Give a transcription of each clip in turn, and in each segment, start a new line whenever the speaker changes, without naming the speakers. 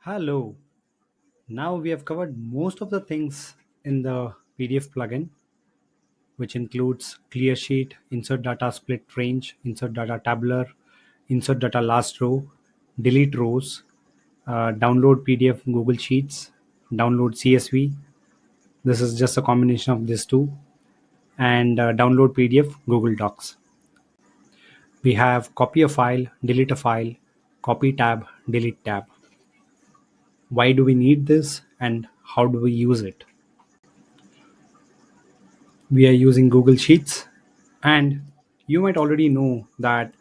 Hello. Now we have covered most of the things in the PDF plugin, which includes clear sheet, insert data split range, insert data tabular, insert data last row, delete rows, download PDF Google Sheets, download CSV. This is just a combination of these two, and download PDF Google Docs. We have copy a file, delete a file, copy tab, delete tab. Why do we need this and how do we use it? We are using Google Sheets, and you might already know that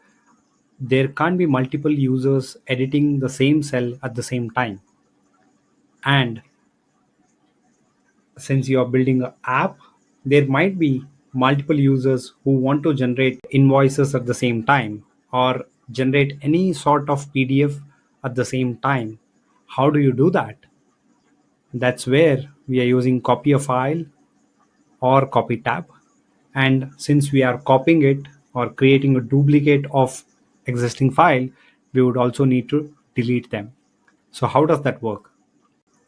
there can't be multiple users editing the same cell at the same time. And since you are building an app, there might be multiple users who want to generate invoices at the same time or generate any sort of PDF at the same time. How do you do that? That's where we are using copy a file or copy tab. And since we are copying it or creating a duplicate of existing file, we would also need to delete them. So how does that work?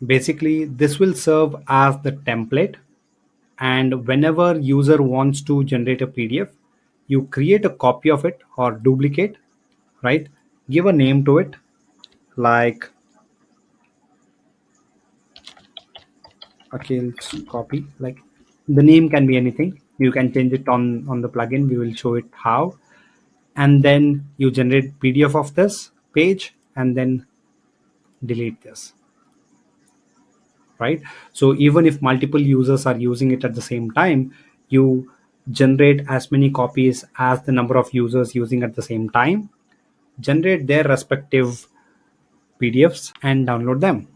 Basically, this will serve as the template, and whenever user wants to generate a PDF, you create a copy of it or duplicate, right? Give a name to it, like Akhil's copy. Like, the name can be anything. You can change it on the plugin. We will show it how. And then you generate PDF of this page and then delete this, right? So even if multiple users are using it at the same time, you generate as many copies as the number of users using at the same time, generate their respective PDFs and download them.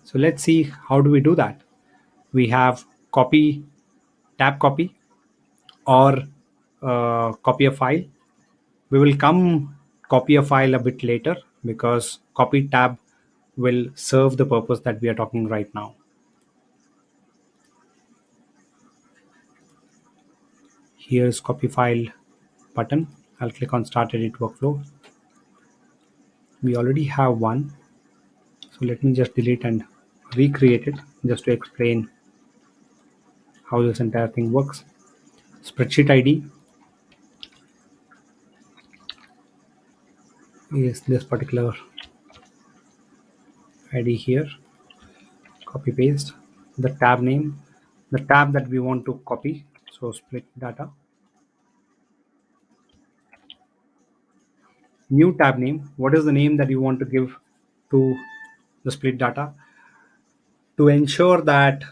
So let's see, how do we do that? We have copy, tab copy, or copy a file. We will come copy a file a bit later because copy tab will serve the purpose that we are talking right now. Here's copy file button. I'll click on start edit workflow. We already have one. So let me just delete and recreate it just to explain how this entire thing works. Spreadsheet ID is this particular ID here. Copy paste the tab name, the tab that we want to copy. So split data. New tab name. What is the name that you want to give to the split data? To ensure that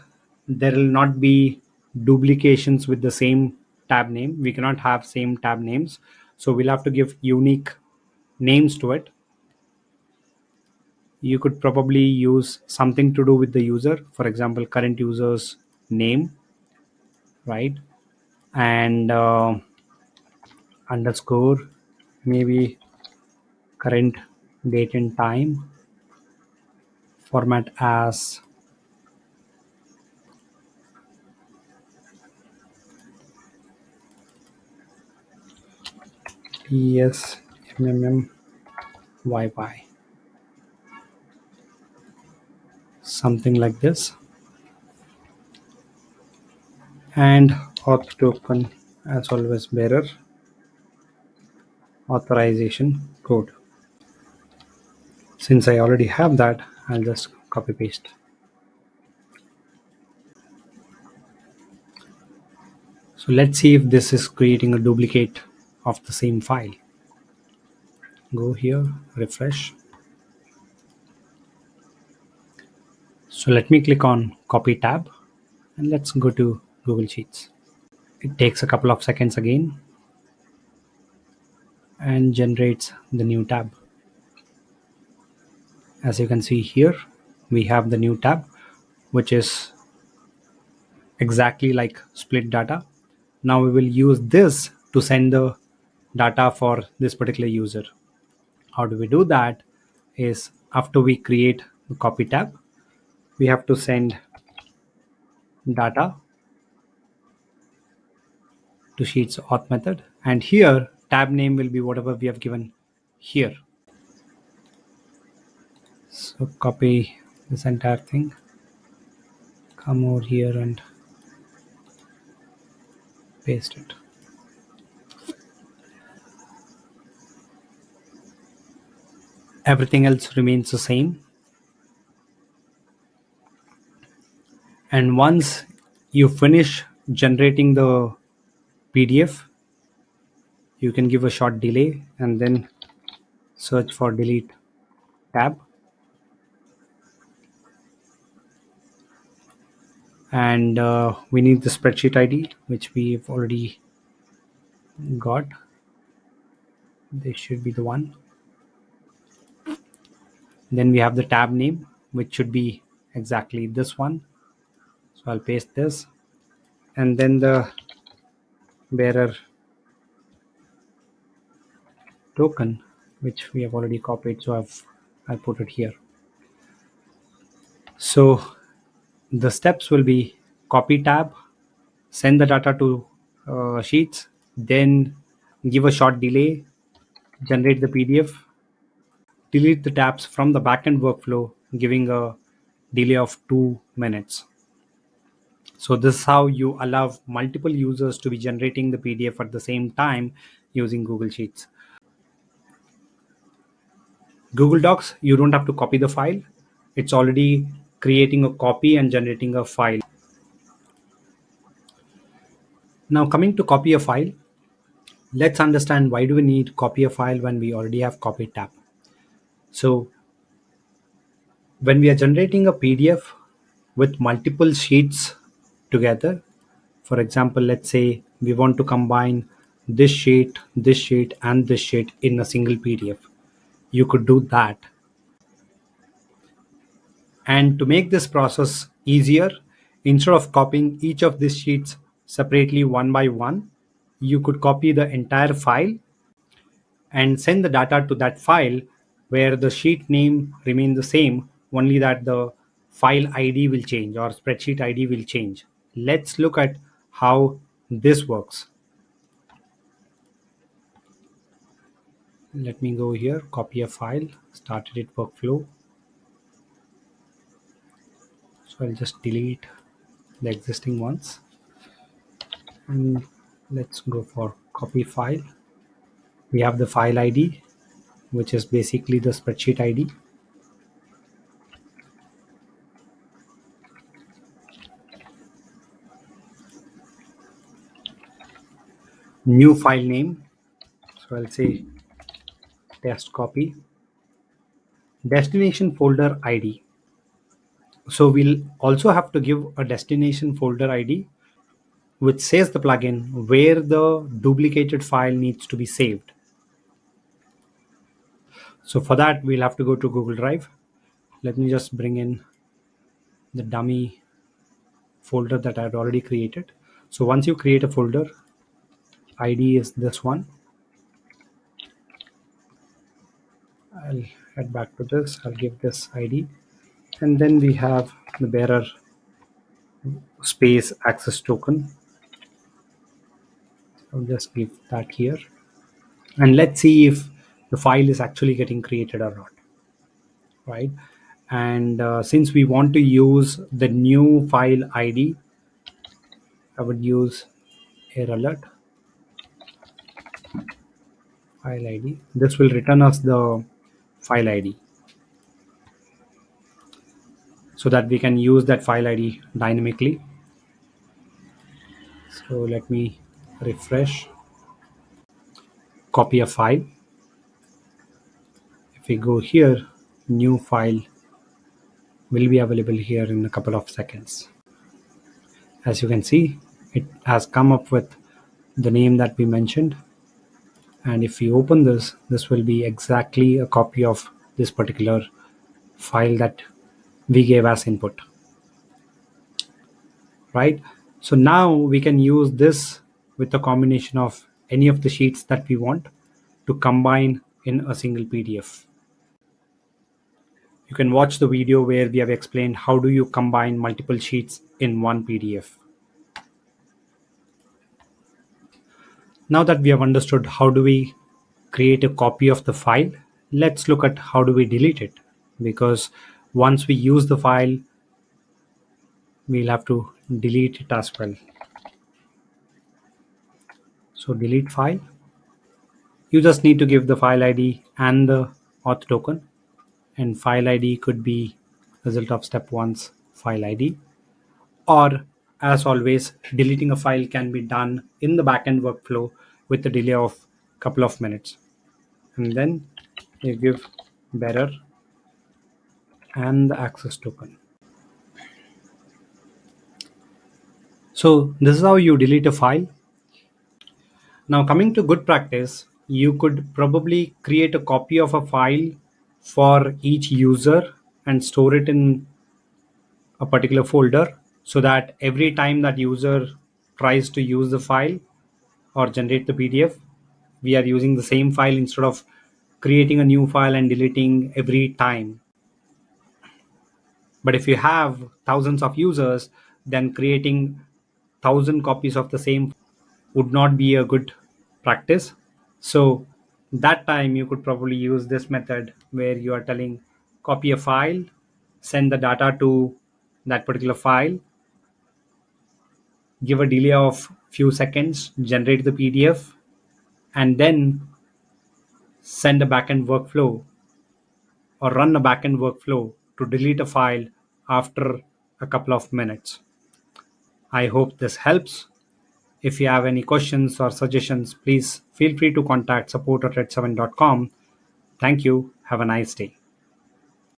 there will not be duplications with the same tab name, we cannot have same tab names, so we'll have to give unique names to it. You could probably use something to do with the user, for example current user's name, right? And underscore, maybe current date and time, format as PSMMYY, something like this. And auth token, as always, bearer authorization code. Since I already have that, I'll just copy paste. So let's see if this is creating a duplicate of the same file. Go here, refresh. So let me click on copy tab and let's go to Google Sheets. It takes a couple of seconds again and generates the new tab. As you can see here, we have the new tab, which is exactly like split data. Now we will use this to send the data for this particular user. How do we do that? Is after we create the copy tab, we have to send data to Sheets auth method, and here tab name will be whatever we have given here. So copy this entire thing, come over here and paste it. Everything else remains the same. And once you finish generating the PDF, you can give a short delay and then search for delete tab. And we need the spreadsheet ID, which we've already got. This should be the one. Then we have the tab name, which should be exactly this one. So I'll paste this. And then the bearer token, which we have already copied. So I put it here. So the steps will be copy tab, send the data to sheets, then give a short delay, generate the PDF, delete the tabs from the backend workflow, giving a delay of 2 minutes. So this is how you allow multiple users to be generating the PDF at the same time using Google Sheets. Google Docs, you don't have to copy the file. It's already creating a copy and generating a file. Now coming to copy a file, let's understand why do we need copy a file when we already have copy tab. So when we are generating a PDF with multiple sheets together, for example, let's say we want to combine this sheet, and this sheet in a single PDF. You could do that. And to make this process easier, instead of copying each of these sheets separately one by one, you could copy the entire file and send the data to that file where the sheet name remain the same, only that the file ID will change or spreadsheet ID will change. Let's look at how this works. Let me go here, copy a file, start edit workflow. So I'll just delete the existing ones and let's go for copy file. We have the file ID, which is basically the spreadsheet ID. New file name. So I'll say test copy. Destination folder ID. So we'll also have to give a destination folder ID, which says the plugin where the duplicated file needs to be saved. So for that, we'll have to go to Google Drive. Let me just bring in the dummy folder that I had already created. So once you create a folder, ID is this one. I'll head back to this. I'll give this ID. And then we have the bearer space access token. I'll just give that here. And let's see if the file is actually getting created or not. Right. And since we want to use the new file ID, I would use error alert file ID. This will return us the file ID so that we can use that file ID dynamically. So let me refresh, copy a file. If we go here, new file will be available here in a couple of seconds. As you can see, it has come up with the name that we mentioned. And if we open this, this will be exactly a copy of this particular file that we gave as input. Right? So now we can use this with a combination of any of the sheets that we want to combine in a single PDF. You can watch the video where we have explained how do you combine multiple sheets in one PDF. Now that we have understood how do we create a copy of the file, let's look at how do we delete it. because once we use the file, we'll have to delete it as well. So delete file. You just need to give the file ID and the auth token, and file ID could be result of step 1's file ID. Or as always, deleting a file can be done in the backend workflow with a delay of a couple of minutes. And then you give bearer and the access token. So this is how you delete a file. Now coming to good practice, you could probably create a copy of a file for each user and store it in a particular folder, so that every time that user tries to use the file or generate the PDF, we are using the same file instead of creating a new file and deleting every time. But if you have thousands of users, then creating 1,000 copies of the same would not be a good practice. So that time you could probably use this method where you are telling copy a file, send the data to that particular file, give a delay of few seconds, generate the PDF, and then send a backend workflow or run a backend workflow to delete a file after a couple of minutes. I hope this helps. If you have any questions or suggestions, please feel free to contact support@red7.com. Thank you. Have a nice day.